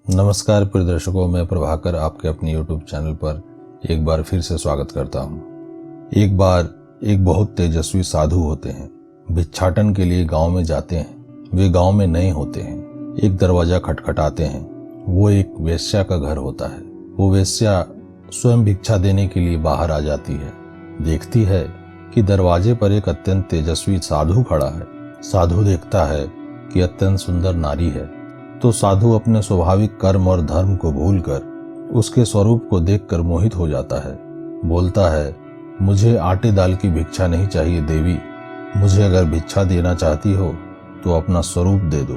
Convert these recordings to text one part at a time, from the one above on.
नमस्कार प्रिय दर्शकों, मैं प्रभाकर आपके अपने YouTube चैनल पर एक बार फिर से स्वागत करता हूँ। एक बार एक बहुत तेजस्वी साधु होते हैं। भिक्षाटन के लिए गांव में जाते हैं। वे गांव में नए होते हैं। एक दरवाजा खटखटाते हैं। वो एक वेश्या का घर होता है। वो वेश्या स्वयं भिक्षा देने के लिए बाहर आ जाती है। देखती है कि दरवाजे पर एक अत्यंत तेजस्वी साधु खड़ा है। साधु देखता है कि अत्यंत सुंदर नारी है, तो साधु अपने स्वाभाविक कर्म और धर्म को भूलकर उसके स्वरूप को देखकर मोहित हो जाता है। बोलता है, मुझे आटे दाल की भिक्षा नहीं चाहिए देवी। मुझे अगर भिक्षा देना चाहती हो तो अपना स्वरूप दे दो,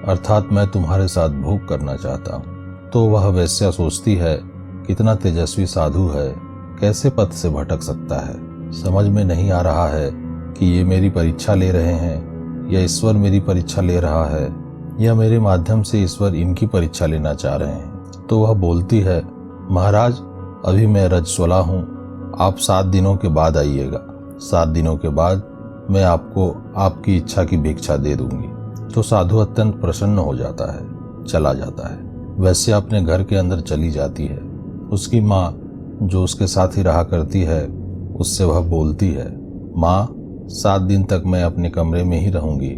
अर्थात मैं तुम्हारे साथ भोग करना चाहता हूँ। तो वह वेश्या सोचती है, कितना तेजस्वी साधु है, कैसे पथ से भटक सकता है। समझ में नहीं आ रहा है कि ये मेरी परीक्षा ले रहे हैं या ईश्वर मेरी परीक्षा ले रहा है या मेरे माध्यम से ईश्वर इनकी परीक्षा लेना चाह रहे हैं। तो वह बोलती है, महाराज अभी मैं रजस्वला हूँ, आप 7 दिनों के बाद आइएगा। 7 दिनों के बाद मैं आपको आपकी इच्छा की भिक्षा दे दूंगी। तो साधु अत्यंत प्रसन्न हो जाता है, चला जाता है। वैश्या अपने घर के अंदर चली जाती है। उसकी माँ जो उसके साथ ही रहा करती है, उससे वह बोलती है, माँ 7 दिन तक मैं अपने कमरे में ही रहूंगी,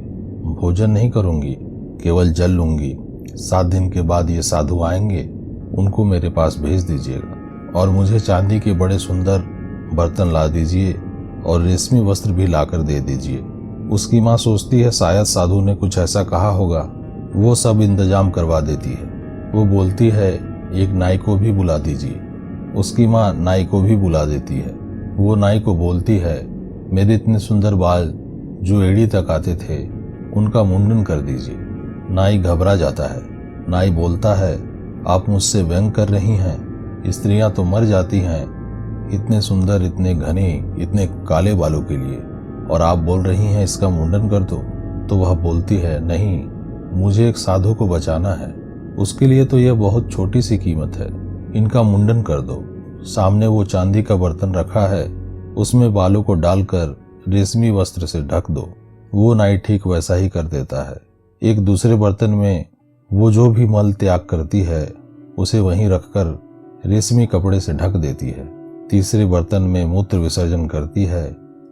भोजन नहीं करूंगी, केवल जल लूंगी। 7 दिन के बाद ये साधु आएंगे, उनको मेरे पास भेज दीजिएगा और मुझे चांदी के बड़े सुंदर बर्तन ला दीजिए और रेशमी वस्त्र भी लाकर दे दीजिए। उसकी माँ सोचती है शायद साधु ने कुछ ऐसा कहा होगा, वो सब इंतजाम करवा देती है। वो बोलती है, एक नाई को भी बुला दीजिए। उसकी माँ नाई को भी बुला देती है। वो नाई को बोलती है, मेरे इतने सुंदर बाल जो एड़ी तक आते थे उनका मुंडन कर दीजिए। नाई घबरा जाता है। नाई बोलता है, आप मुझसे व्यंग कर रही हैं, स्त्रियां तो मर जाती हैं इतने सुंदर, इतने घने, इतने काले बालों के लिए, और आप बोल रही हैं इसका मुंडन कर दो। तो वह बोलती है, नहीं, मुझे एक साधु को बचाना है, उसके लिए तो यह बहुत छोटी सी कीमत है, इनका मुंडन कर दो। सामने वो चांदी का बर्तन रखा है, उसमें बालों को डालकर रेशमी वस्त्र से ढक दो। वो नाई ठीक वैसा ही कर देता है। एक दूसरे बर्तन में वो जो भी मल त्याग करती है उसे वहीं रखकर रेशमी कपड़े से ढक देती है। तीसरे बर्तन में मूत्र विसर्जन करती है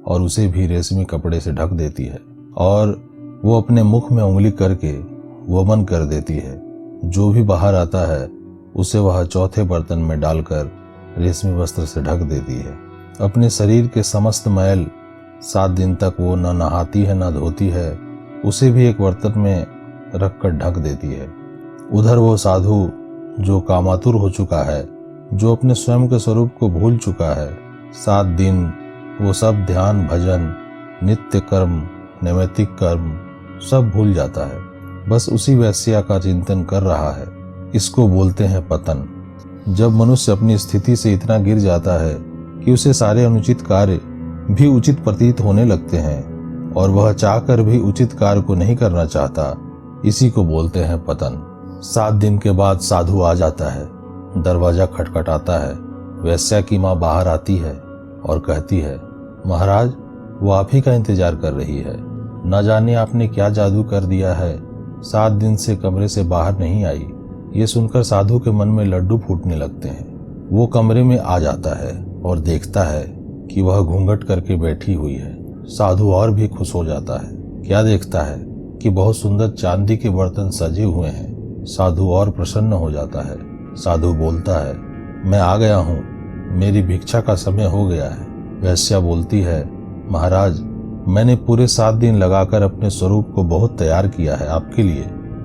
और उसे भी रेशमी कपड़े से ढक देती है और वो अपने मुख में उंगली करके वमन कर देती है। जो भी बाहर आता है उसे वह चौथे बर्तन में डालकर रेशमी वस्त्र से ढक देती है। अपने शरीर के समस्त मैल 7 दिन तक वो न नहाती है न धोती है, उसे भी एक बर्तन में रखकर ढक देती है। उधर वो साधु जो कामातुर हो चुका है, जो अपने स्वयं के स्वरूप को भूल चुका है, 7 दिन वो सब ध्यान, भजन, नित्य कर्म, नैमित्तिक कर्म सब भूल जाता है। बस उसी वेश्या का चिंतन कर रहा है। इसको बोलते हैं पतन। जब मनुष्य अपनी स्थिति से इतना गिर जाता है कि उसे सारे अनुचित कार्य भी उचित प्रतीत होने लगते हैं और वह चाहकर भी उचित कार्य को नहीं करना चाहता, इसी को बोलते हैं पतन। 7 दिन के बाद साधु आ जाता है। दरवाजा खटखटाता है। वेश्या की माँ बाहर आती है और कहती है, महाराज वो आप ही का इंतजार कर रही है। न जाने आपने क्या जादू कर दिया है, 7 दिन से कमरे से बाहर नहीं आई। ये सुनकर साधु के मन में लड्डू फूटने लगते हैं। वो कमरे में आ जाता है और देखता है कि वह घूंघट करके बैठी हुई है। साधु और भी खुश हो जाता है। क्या देखता है कि बहुत सुंदर चांदी के बर्तन सजे हुए हैं। साधु और प्रसन्न हो जाता है। साधु बोलता है, मैं आ गया हूँ, मेरी भिक्षा का समय हो गया है। वेश्या बोलती है, महाराज मैंने पूरे 7 दिन लगाकर अपने स्वरूप को बहुत तैयार किया है आपके लिए।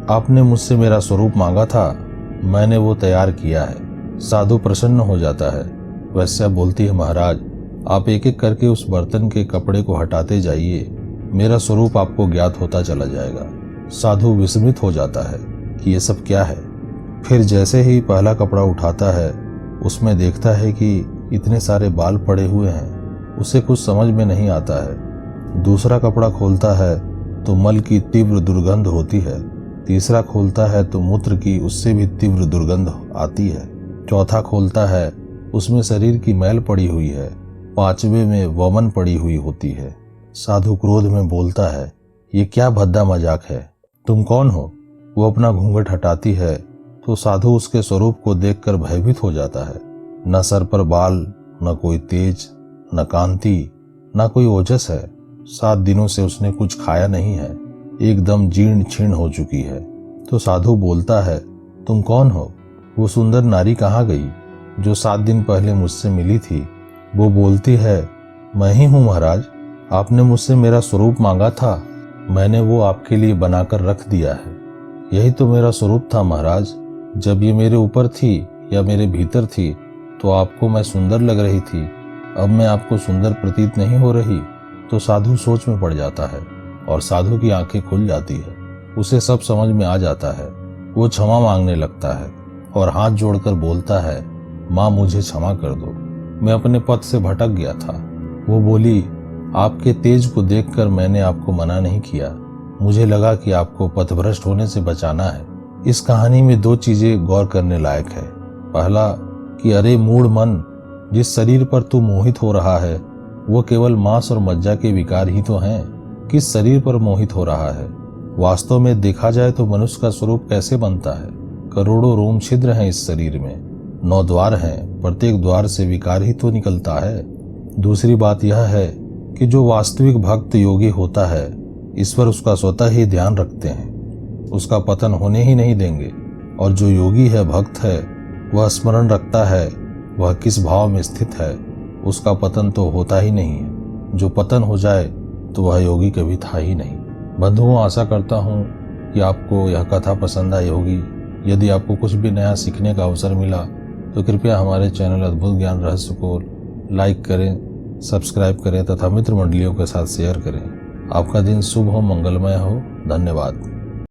आपने मुझसे मेरा स्वरूप मांगा था, मैंने वो तैयार किया है। साधु प्रसन्न हो जाता है। वेश्या बोलती है, महाराज आप एक एक करके उस बर्तन के कपड़े को हटाते जाइए, मेरा स्वरूप आपको ज्ञात होता चला जाएगा। साधु विस्मित हो जाता है कि ये सब क्या है। फिर जैसे ही पहला कपड़ा उठाता है, उसमें देखता है कि इतने सारे बाल पड़े हुए हैं। उसे कुछ समझ में नहीं आता है। दूसरा कपड़ा खोलता है तो मल की तीव्र दुर्गंध होती है। तीसरा खोलता है तो मूत्र की उससे भी तीव्र दुर्गंध आती है। चौथा खोलता है, उसमें शरीर की मैल पड़ी हुई है। 5वें में वमन पड़ी हुई होती है। साधु क्रोध में बोलता है, ये क्या भद्दा मजाक है, तुम कौन हो? वो अपना घूंघट हटाती है तो साधु उसके स्वरूप को देखकर भयभीत हो जाता है। न सर पर बाल, न कोई तेज, न कांति, न कोई ओजस है। 7 दिनों से उसने कुछ खाया नहीं है, एकदम जीर्ण छीर्ण हो चुकी है। तो साधु बोलता है, तुम कौन हो? वो सुंदर नारी कहाँ गई जो 7 दिन पहले मुझसे मिली थी? वो बोलती है, मैं ही हूँ महाराज, आपने मुझसे मेरा स्वरूप मांगा था, मैंने वो आपके लिए बनाकर रख दिया है। यही तो मेरा स्वरूप था महाराज। जब ये मेरे ऊपर थी या मेरे भीतर थी तो आपको मैं सुंदर लग रही थी, अब मैं आपको सुंदर प्रतीत नहीं हो रही। तो साधु सोच में पड़ जाता है और साधु की आंखें खुल जाती है। उसे सब समझ में आ जाता है। वो क्षमा मांगने लगता है और हाथ जोड़कर बोलता है, माँ मुझे क्षमा कर दो, मैं अपने पथ से भटक गया था। वो बोली, आपके तेज को देखकर मैंने आपको मना नहीं किया, मुझे लगा कि आपको पथभ्रष्ट होने से बचाना है। इस कहानी में 2 चीजें गौर करने लायक है। पहला कि अरे मूढ़ मन, जिस शरीर पर तू मोहित हो रहा है वो केवल मांस और मज्जा के विकार ही तो हैं। किस शरीर पर मोहित हो रहा है? वास्तव में देखा जाए तो मनुष्य का स्वरूप कैसे बनता है? करोड़ों रोम छिद्र हैं इस शरीर में, 9 द्वार हैं, प्रत्येक द्वार से विकार ही तो निकलता है। दूसरी बात यह है कि जो वास्तविक भक्त योगी होता है, ईश्वर उसका स्वतः ही ध्यान रखते हैं, उसका पतन होने ही नहीं देंगे। और जो योगी है, भक्त है, वह स्मरण रखता है वह किस भाव में स्थित है, उसका पतन तो होता ही नहीं है। जो पतन हो जाए तो वह योगी कभी था ही नहीं। बंधुओं, आशा करता हूँ कि आपको यह कथा पसंद आई होगी। यदि आपको कुछ भी नया सीखने का अवसर मिला तो कृपया हमारे चैनल अद्भुत ज्ञान रहस्य को लाइक करें, सब्सक्राइब करें तथा मित्र मंडलियों के साथ शेयर करें। आपका दिन शुभ हो, मंगलमय हो। धन्यवाद।